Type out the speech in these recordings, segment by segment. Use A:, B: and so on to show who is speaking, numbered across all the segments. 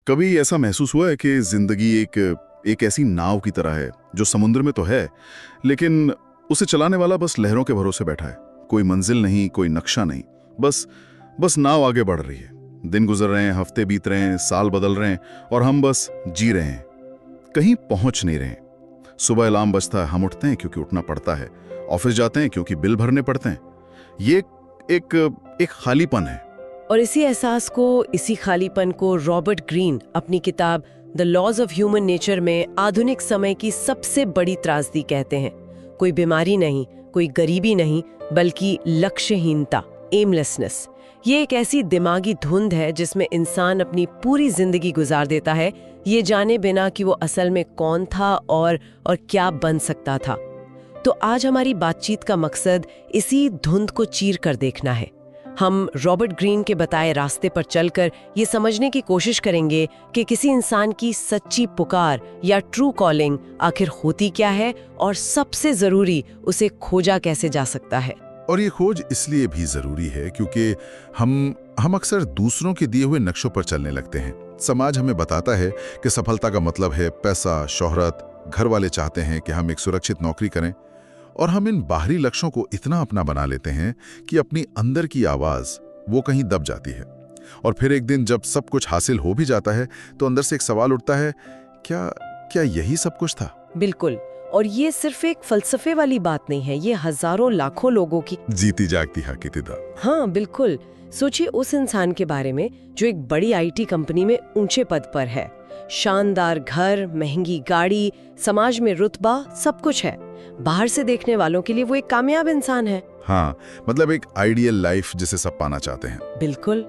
A: कभी ऐसा महसूस हुआ है कि जिंदगी एक ऐसी नाव की तरह है जो समुद्र में तो है, लेकिन उसे चलाने वाला बस लहरों के भरोसे बैठा है। कोई मंजिल नहीं, कोई नक्शा नहीं, बस नाव आगे बढ़ रही है। दिन गुजर रहे हैं, हफ्ते बीत रहे हैं, साल बदल रहे हैं और हम बस जी रहे हैं, कहीं पहुंच नहीं रहे हैं। सुबह अलार्म बजता है, हम उठते हैं क्योंकि उठना पड़ता है, ऑफिस जाते हैं क्योंकि बिल भरने पड़ते हैं। ये एक खालीपन है।
B: और इसी खालीपन को रॉबर्ट ग्रीन अपनी किताब the laws of human nature में आधुनिक समय की सबसे बड़ी त्रासदी कहते हैं। कोई बीमारी नहीं, कोई गरीबी नहीं, बल्कि लक्ष्यहीनता, एमलेसनेस। ये एक ऐसी दिमागी धुंध है जिसमें इंसान अपनी पूरी जिंदगी गुजार देता है, ये जाने बिना कि वो असल में कौन था और क्या बन सकता था। तो आज हमारी बातचीत का मकसद इसी धुंध को चीर कर देखना है। हम रॉबर्ट ग्रीन के बताए रास्ते पर चलकर ये समझने की कोशिश करेंगे कि किसी इंसान की सच्ची पुकार या ट्रू कॉलिंग आखिर होती क्या है और सबसे जरूरी, उसे खोजा कैसे जा सकता है।
C: और ये खोज इसलिए भी जरूरी है क्योंकि हम अक्सर दूसरों के दिए हुए नक्शों पर चलने लगते हैं। समाज हमें बताता है कि सफलता का मतलब है पैसा, शोहरत, घर वाले चाहते हैं कि हम एक सुरक्षित नौकरी करें, और हम इन बाहरी लक्ष्यों को इतना अपना बना लेते हैं कि अपनी अंदर की आवाज वो कहीं दब जाती है। और फिर एक दिन जब सब कुछ हासिल हो भी जाता है तो अंदर से एक सवाल उठता है, क्या यही सब कुछ था?
B: बिल्कुल। और ये सिर्फ एक फलसफे वाली बात नहीं है, ये हजारों लाखों लोगों की
C: जीती जागती हकीकत।
B: हाँ बिल्कुल। सोचिए उस इंसान के बारे में जो एक बड़ी आईटी कंपनी में ऊंचे पद पर है, शानदार घर, महंगी गाड़ी, समाज में रुतबा, सब कुछ है। बाहर से देखने वालों के लिए वो एक कामयाब इंसान है।
C: हाँ, मतलब एक आइडियल लाइफ जिसे सब पाना चाहते हैं।
B: बिल्कुल।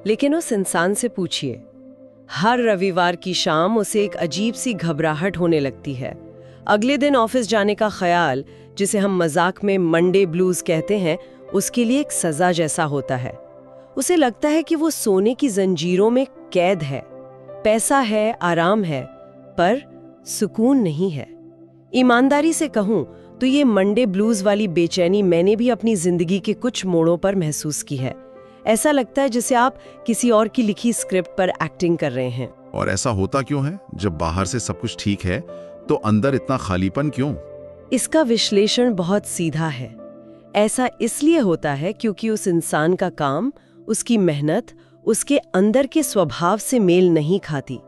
B: लेकिन उस इंसान से पूछिए, हर रविवार की शाम उसे एक अजीब सी घबराहट होने लगती है। अगले दिन ऑफिस जाने का ख्याल, जिसे हम मजाक में मंडे ब्लूज कहते हैं, उसके लिए एक सजा जैसा होता है। उसे लगता है कि वो सोने की जंजीरों में कैद है। पैसा है, आराम है, पर सुकून नहीं है। ईमानदारी से कहूं तो ये मंडे ब्लूज वाली बेचैनी मैंने भी अपनी जिंदगी के कुछ मोड़ों पर महसूस की है। ऐसा लगता है जैसे आप किसी और की लिखी स्क्रिप्ट पर एक्टिंग कर रहे हैं।
C: और ऐसा होता क्यों है? जब बाहर से सब कुछ ठीक है तो अंदर इतना खालीपन क्यों?
B: इसका विश्लेषण बहुत सीधा है। ऐसा इसलिए होता है क्योंकि उस इंसान का काम, उसकी मेहनत, उसके अंदर के स्वभाव से मेल नहीं खाती।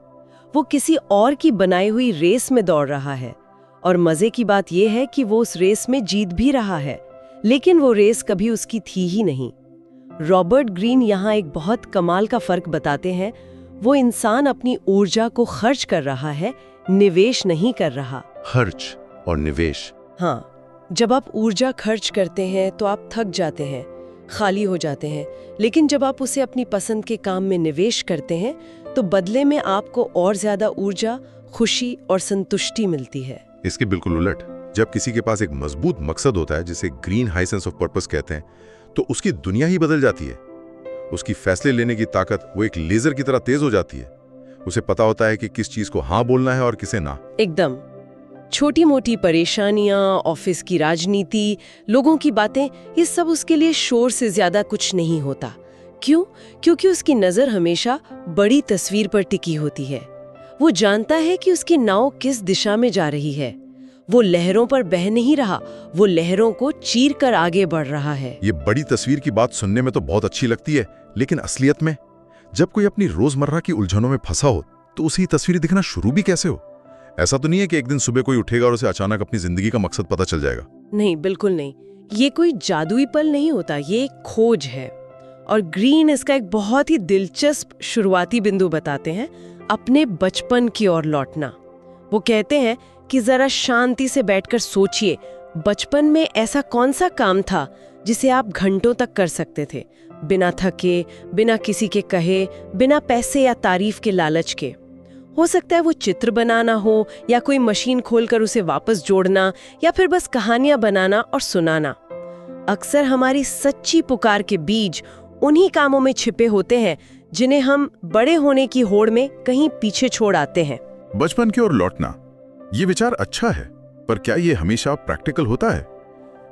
B: वो किसी और की बनाई हुई रेस में दौड़ रहा है, और मजे की बात यह है कि वो उस रेस में जीत भी रहा है, लेकिन वो रेस कभी उसकी थी ही नहीं। रॉबर्ट ग्रीन यहाँ एक बहुत कमाल का फर्क बताते हैं। वो इंसान अपनी ऊर्जा को खर्च कर रहा है, निवेश नहीं कर रहा।
C: खर्च और निवेश।
B: हाँ, जब आप ऊर्जा खर्च करते हैं तो आप थक जाते हैं, खाली हो जाते हैं। लेकिन जब आप उसे अपनी पसंद के काम में निवेश करते हैं तो बदले में आपको और ज्यादा ऊर्जा, खुशी और संतुष्टि मिलती है।
C: इसके बिल्कुल उलट, जब किसी के पास एक मजबूत मकसद होता है, जिसे green high sense of purpose कहते हैं, तो उसकी दुनिया ही बदल जाती है। उसकी फैसले लेने की ताकत वो एक लेजर की तरह तेज हो जाती है। उसे पता होता है कि किस चीज को हाँ बोलना है और किसे ना।
B: एकदम। छोटी मोटी परेशानियां, ऑफिस की राजनीति, लोगों की बातें, ये सब उसके लिए शोर से ज्यादा कुछ नहीं होता। क्यों? क्योंकि उसकी नजर हमेशा बड़ी तस्वीर पर टिकी होती है। वो जानता है कि उसकी नाव किस दिशा में जा रही है। वो लहरों पर बह नहीं रहा, वो लहरों को चीर कर आगे बढ़ रहा है।
C: ये बड़ी तस्वीर की बात सुनने में तो बहुत अच्छी लगती है, लेकिन असलियत में जब कोई अपनी रोजमर्रा की उलझनों में फंसा हो तो उसे तस्वीरें दिखना शुरू भी कैसे हो? ऐसा तो नहीं है कि एक दिन सुबह कोई उठेगा और उसे अचानक अपनी जिंदगी का मकसद पता चल जाएगा।
B: नहीं, बिल्कुल नहीं। ये कोई जादुई पल नहीं होता, ये एक खोज है। और ग्रीन इसका एक बहुत ही दिलचस्प शुरुआती बिंदु बताते हैं, अपने बचपन की ओर लौटना। वो कहते हैं कि जरा शांति से बैठकर सोचिए, बचपन में ऐसा कौन सा काम था जिसे आप घंटों तक कर सकते थे, बिना थके, बिना किसी के कहे, बिना पैसे या तारीफ के लालच के। हो सकता है वो चित्र बनाना हो, या कोई मशीन खोलकर उसे वापस जोड़ना, या फिर बस कहानियां बनाना और सुनाना। अक्सर हमारी सच्ची पुकार के बीज उन्हीं कामों में छिपे होते हैं जिन्हें हम बड़े होने की होड़ में कहीं पीछे छोड़ आते हैं।
C: बचपन की ओर लौटना, ये विचार अच्छा है, पर क्या ये हमेशा प्रैक्टिकल होता है?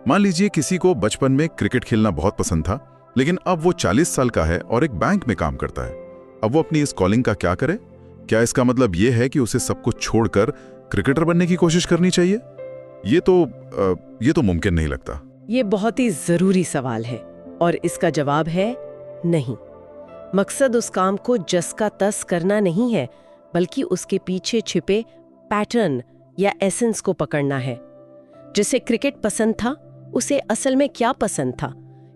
C: मान लीजिए किसी को बचपन में क्रिकेट खेलना बहुत पसंद था, लेकिन अब वो 40 साल का है और एक बैंक में काम करता है। अब वो अपनी इस कॉलिंग का क्या करे? क्या इसका मतलब ये है कि उसे सब कुछ छोड़कर क्रिकेटर बनने की कोशिश करनी चाहिए? ये तो मुमकिन नहीं लगता।
B: ये बहुत ही जरूरी सवाल है और इसका जवाब है नहीं। मकसद उस काम को जस का तस करना नहीं है, बल्कि उसके पीछे छिपे पैटर्न या एसेंस को पकड़ना है। जिसे क्रिकेट पसंद था, उसे असल में क्या पसंद था?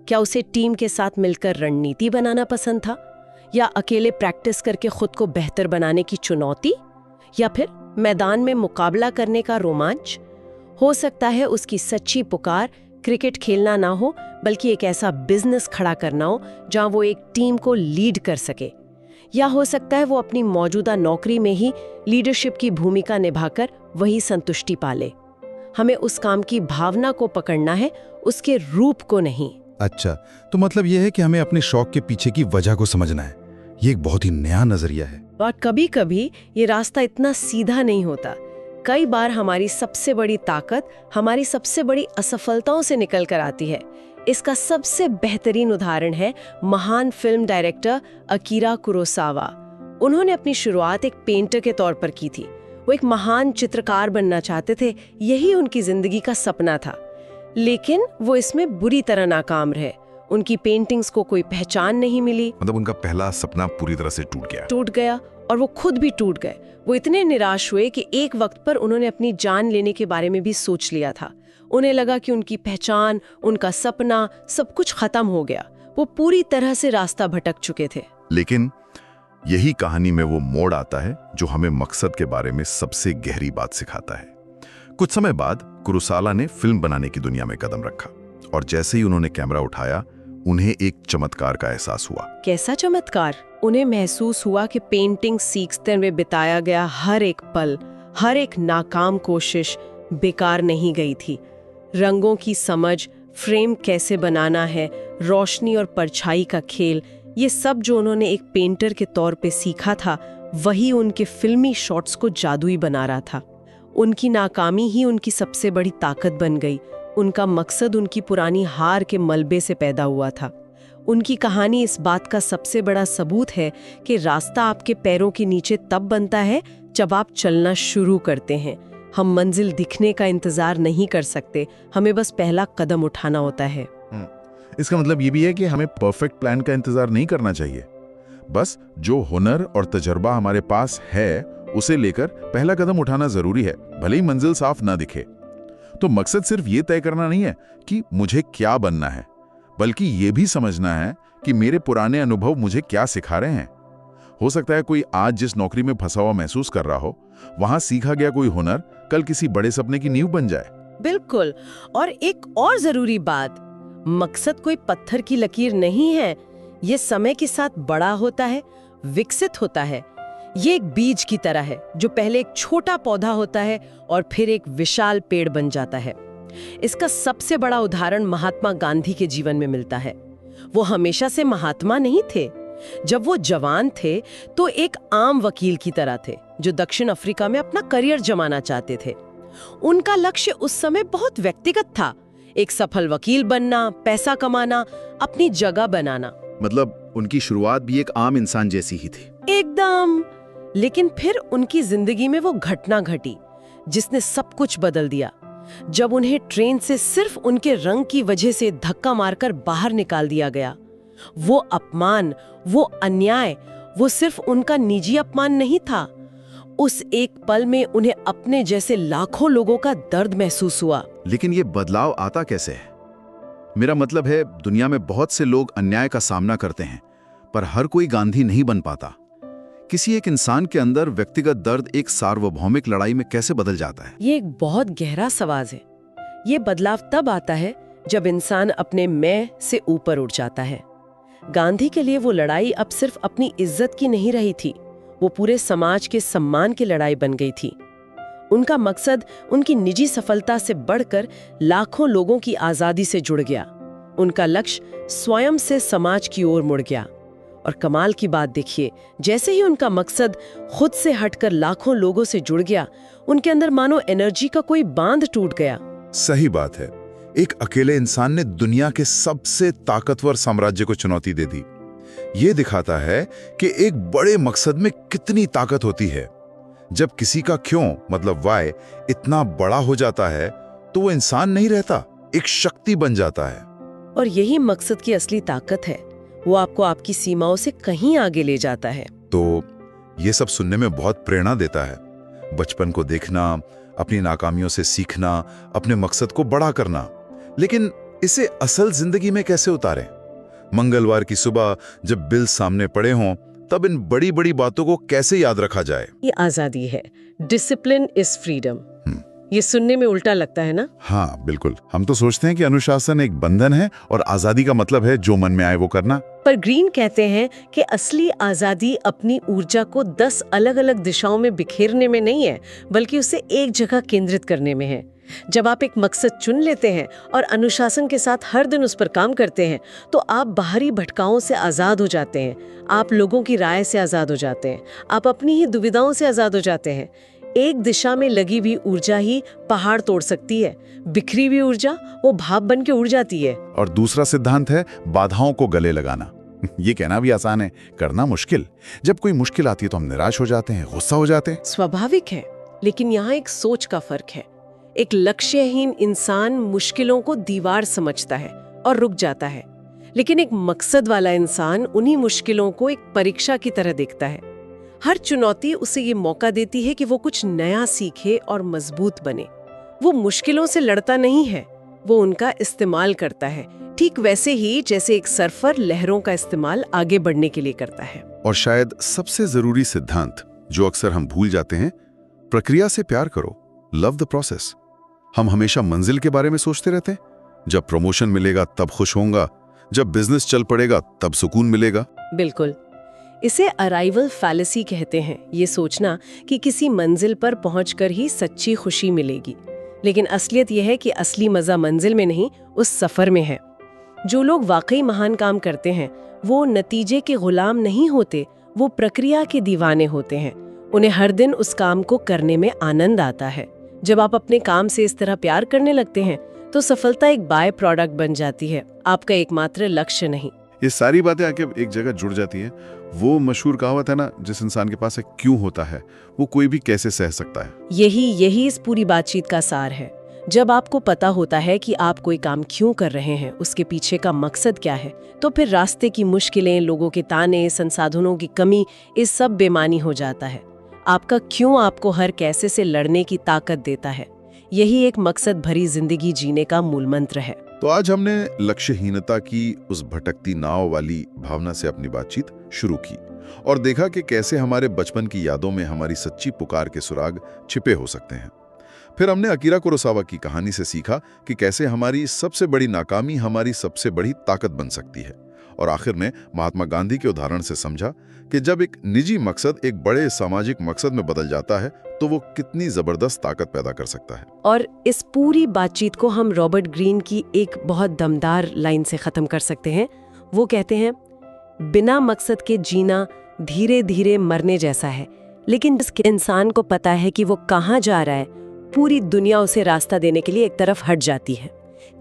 B: क्या उसे टीम के साथ मिलकर रणनीति बनाना पसंद था, या अकेले प्रैक्टिस करके खुद को बेहतर बनाने की चुनौती, या फिर मैदान में मुकाबला करने का रोमांच? हो सकता है उसकी सच्ची पुकार क्रिकेट खेलना ना हो, बल्कि एक ऐसा बिजनेस खड़ा करना हो जहां वो एक टीम को लीड कर सके। या हो सकता है वो अपनी मौजूदा नौकरी में ही लीडरशिप की भूमिका निभाकर वही संतुष्टि पाले। हमें उस काम की भावना को पकड़ना है, उसके रूप को नहीं।
C: अच्छा, तो मतलब यह है कि हमें अपने शौक के पीछे की वजह को समझना है। ये एक बहुत ही नया नजरिया है।
B: और कभी कभी ये रास्ता इतना सीधा नहीं होता। कई बार हमारी सबसे बड़ी ताकत हमारी सबसे बड़ी असफलताओं से निकल कर आती है। इसका सबसे बेहतरीन उदाहरण है महान फिल्म डायरेक्टर अकीरा कुरोसावा। उन्होंने अपनी शुरुआत एक पेंटर के तौर पर की थी। वो एक महान चित्रकार बनना चाहते थे, यही उनकी जिंदगी का सपना था। लेकिन वो इसमें बुरी तरह नाकाम रहे। उनकी पेंटिंग्स को कोई पहचान नहीं मिली।
C: मतलब उनका पहला सपना पूरी तरह से टूट गया
B: और वो खुद भी टूट गए। वो इतने निराश हुए कि एक वक्त पर उन्होंने अपनी जान लेने के बारे में भी सोच लिया था। उन्हें लगा कि उनकी पहचान, उनका सपना, सब कुछ खत्म हो गया। वो पूरी तरह से रास्ता भटक चुके थे।
C: लेकिन यही कहानी में वो मोड़ आता है जो हमें मकसद के बारे में सबसे गहरी बात सिखाता है। कुछ समय बाद कुरुसाला ने फिल्म बनाने की दुनिया में कदम रखा, और जैसे ही उन्होंने कैमरा उठाया, उन्हें एक चमत्कार का एहसास हुआ।
B: कैसा चमत्कार? उन्हें महसूस हुआ कि पेंटिंग सीखते हुए बिताया गया हर एक पल, हर एक नाकाम कोशिश बेकार नहीं गई थी। रंगों की समझ, फ्रेम कैसे बनाना है, रोशनी और परछाई का खेल, ये सब जो उन्होंने एक पेंटर के तौर पे सीखा था, वही उनके फिल्मी शॉट्स को जादुई बना रहा था। उनकी नाकामी ही उनकी सबसे बड़ी ताकत बन गई। उनका मकसद उनकी पुरानी हार के मलबे से पैदा हुआ था। उनकी कहानी इस बात का सबसे बड़ा सबूत है कि रास्ता आपके पैरों के नीचे तब बनता है जब आप चलना शुरू करते हैं। हम मंजिल दिखने का इंतजार नहीं कर सकते, हमें बस पहला कदम उठाना होता है।
C: इसका मतलब ये भी है कि हमें परफेक्ट प्लान का इंतजार नहीं करना चाहिए। बस जो हुनर और तजर्बा हमारे पास है, उसे लेकर पहला कदम उठाना जरूरी है, भले ही मंजिल साफ ना दिखे। तो मकसद सिर्फ ये तय करना नहीं है कि मुझे क्या बनना है, बल्कि ये भी समझना है कि मेरे पुराने अनुभव मुझे क्या सिखा रहे हैं। हो सकता है कोई आज जिस नौकरी में फंसा हुआ महसूस कर रहा हो, वहां सीखा गया कोई हुनर कल किसी बड़े सपने की नींव बन जाए।
B: बिल्कुल। और एक और जरूरी बात, मकसद कोई पत्थर की लकीर नहीं है। ये समय के साथ बड़ा होता है, विकसित होता है। ये एक बीज की तरह है जो पहले एक छोटा पौधा होता है और फिर एक विशाल पेड़ बन जाता है। इसका सबसे बड़ा उदाहरण महात्मा गांधी के जीवन में मिलता है। वो हमेशा से महात्मा नहीं थे। जब वो जवान थे तो एक आम वकील की तरह थे जो दक्षिण अफ्रीका में अपना करियर जमाना चाहते थे। उनका लक्ष्य उस समय बहुत व्यक्तिगत था, एक सफल वकील बनना, पैसा कमाना, अपनी जगह बनाना।
A: मतलब उनकी शुरुआत भी एक आम इंसान जैसी ही थी।
B: एकदम। लेकिन फिर उनकी जिंदगी में वो घटना घटी जिसने सब कुछ बदल दिया। जब उन्हें ट्रेन से सिर्फ उनके रंग की वजह से धक्का मारकर बाहर निकाल दिया गया। वो अपमान, वो अन्याय, वो सिर्फ उनका निजी अपमान नहीं था। उस एक पल में उन्हें अपने जैसे लाखों लोगों का दर्द महसूस हुआ।
A: लेकिन ये बदलाव आता कैसे है? मेरा मतलब है, दुनिया में बहुत से लोग अन्याय का सामना करते हैं, पर हर कोई गांधी नहीं बन पाता। किसी एक इंसान के अंदर व्यक्तिगत दर्द एक सार्वभौमिक लड़ाई में कैसे बदल जाता है?
B: ये एक बहुत गहरा सवाल है। ये बदलाव तब आता है जब इंसान अपने मैं से ऊपर उठ जाता है। गांधी के लिए वो लड़ाई अब सिर्फ अपनी इज्जत की नहीं रही थी, वो पूरे समाज के सम्मान की लड़ाई बन गई थी। उनका मकसद उनकी निजी सफलता से बढ़कर लाखों लोगों की आजादी से जुड़ गया। उनका लक्ष्य स्वयं से समाज की ओर मुड़ गया। और कमाल की बात देखिए, जैसे ही उनका मकसद खुद से हटकर लाखों लोगों से जुड़ गया, उनके अंदर मानो एनर्जी का कोई बांध टूट गया।
C: सही बात है। एक अकेले इंसान ने दुनिया के सबसे ताकतवर साम्राज्य को चुनौती दे दी। ये दिखाता है कि एक बड़े मकसद में कितनी ताकत होती है। जब किसी का क्यों मतलब वाई इतना बड़ा हो जाता है तो वो इंसान नहीं रहता, एक शक्ति बन जाता है।
B: और यही मकसद की असली ताकत है, वो आपको आपकी सीमाओं से कहीं आगे ले जाता है।
C: तो ये सब सुनने में बहुत प्रेरणा देता है। बचपन को देखना, अपनी नाकामियों से सीखना, अपने मकसद को बड़ा करना। लेकिन इसे असल जिंदगी में कैसे उतारें? मंगलवार की सुबह जब बिल सामने पड़े हों, तब इन बड़ी बड़ी बातों को कैसे याद रखा जाए?
B: ये आजादी है, डिसिप्लिन इज फ्रीडम। ये सुनने में उल्टा लगता है ना?
C: हाँ बिल्कुल, हम तो सोचते हैं कि अनुशासन एक बंधन है और आजादी का मतलब है जो मन में आए वो करना।
B: पर ग्रीन कहते हैं कि असली आजादी अपनी ऊर्जा को 10 अलग-अलग दिशाओं में बिखेरने में नहीं है, बल्कि उसे एक जगह केंद्रित करने में है। जब आप एक मकसद चुन लेते हैं और अनुशासन के साथ हर दिन उस पर काम करते हैं, तो आप बाहरी भटकाओं से आजाद हो जाते हैं, आप लोगों की राय से आजाद हो जाते हैं, आप अपनी ही दुविधाओं से आजाद हो जाते हैं। एक दिशा में लगी हुई ऊर्जा ही पहाड़ तोड़ सकती है, बिखरी हुई ऊर्जा वो भाप बन के उड़ जाती है।
C: और दूसरा सिद्धांत है बाधाओं को गले लगाना। ये कहना भी आसान है, करना मुश्किल। जब कोई मुश्किल आती है तो हम निराश हो जाते हैं, गुस्सा हो जाते हैं।
B: स्वाभाविक है, लेकिन यहाँ एक सोच का फर्क है। एक लक्ष्यहीन इंसान मुश्किलों को दीवार समझता है और रुक जाता है, लेकिन एक मकसद वाला इंसान उन्हीं मुश्किलों को एक परीक्षा की तरह देखता है। हर चुनौती उसे ये मौका देती है कि वो कुछ नया सीखे और मजबूत बने। वो मुश्किलों से लड़ता नहीं है, वो उनका इस्तेमाल करता है, ठीक वैसे ही जैसे एक सर्फर लहरों का इस्तेमाल आगे बढ़ने के लिए करता है।
C: और शायद सबसे जरूरी सिद्धांत जो अक्सर हम भूल जाते हैं, प्रक्रिया से प्यार करो, लव द प्रोसेस। हम हमेशा मंजिल के बारे में सोचते रहते हैं, जब प्रमोशन मिलेगा तब खुश होऊंगा, जब बिजनेस चल पड़ेगा तब सुकून मिलेगा।
B: बिल्कुल, इसे अराइवल फैलेसी कहते हैं, ये सोचना कि किसी मंजिल पर पहुंचकर ही सच्ची खुशी मिलेगी। लेकिन असलियत यह है कि असली मजा मंजिल में नहीं, उस सफर में है। जो लोग वाकई महान काम करते हैं वो नतीजे के गुलाम नहीं होते, वो प्रक्रिया के दीवाने होते हैं। उन्हें हर दिन उस काम को करने में आनंद आता है। जब आप अपने काम से इस तरह प्यार करने लगते हैं तो सफलता एक बाय प्रोडक्ट बन जाती है, आपका एकमात्र लक्ष्य नहीं।
A: ये सारी बातें आके एक जगह जुड़ जाती हैं। वो मशहूर कहावत है ना, जिस इंसान के पास एक क्यों होता है वो कोई भी कैसे सह सकता है।
B: यही इस पूरी बातचीत का सार है। जब आपको पता होता है कि आप कोई काम क्यों कर रहे हैं, उसके पीछे का मकसद क्या है, तो फिर रास्ते की मुश्किलें, लोगों के ताने, संसाधनों की कमी, इस सब बेमानी हो जाता है। आपका क्यों आपको हर कैसे से लड़ने की ताकत देता है। यही एक मकसद भरी जिंदगी जीने का मूल मंत्र है।
C: तो आज हमने लक्ष्यहीनता की उस भटकती नाव वाली भावना से अपनी बातचीत शुरू की और देखा कि कैसे हमारे बचपन की यादों में हमारी सच्ची पुकार के सुराग छिपे हो सकते हैं। फिर हमने अकीरा कुरोसावा की कहानी से सीखा कि कैसे हमारी सबसे बड़ी नाकामी हमारी सबसे बड़ी ताकत बन सकती है। और आखिर में महात्मा गांधी के उदाहरण से समझा कि जब एक निजी मकसद एक बड़े सामाजिक मकसद में बदल जाता है तो वो कितनी जबरदस्त ताकत पैदा कर सकता है।
B: और इस पूरी बातचीत को हम रॉबर्ट ग्रीन की एक बहुत दमदार लाइन से खत्म कर सकते हैं। वो कहते हैं, बिना मकसद के जीना धीरे धीरे मरने जैसा है, लेकिन जिस इंसान को पता है कि वो कहाँ जा रहा है, पूरी दुनिया उसे रास्ता देने के लिए एक तरफ हट जाती है।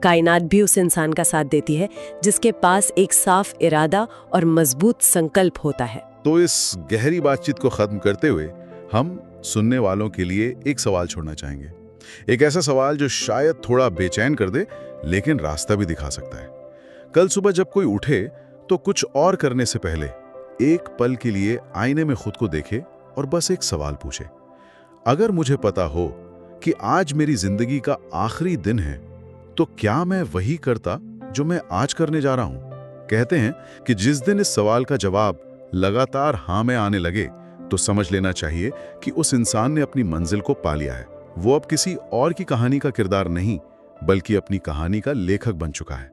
B: कायनात भी उस इंसान का साथ देती है जिसके पास एक साफ इरादा और मजबूत संकल्प होता है।
C: तो इस गहरी बातचीत को खत्म करते हुए हम सुनने वालों के लिए एक सवाल छोड़ना चाहेंगे। एक ऐसा सवाल जो शायद थोड़ा बेचैन कर दे, लेकिन रास्ता भी दिखा सकता है। कल सुबह जब कोई उठे तो कुछ और करने से पहले एक पल के लिए आईने में खुद को देखे और बस एक सवाल पूछे, अगर मुझे पता हो कि आज मेरी जिंदगी का आखिरी दिन है तो क्या मैं वही करता जो मैं आज करने जा रहा हूं? कहते हैं कि जिस दिन इस सवाल का जवाब लगातार हाँ में आने लगे तो समझ लेना चाहिए कि उस इंसान ने अपनी मंजिल को पा लिया है। वो अब किसी और की कहानी का किरदार नहीं, बल्कि अपनी कहानी का लेखक बन चुका है।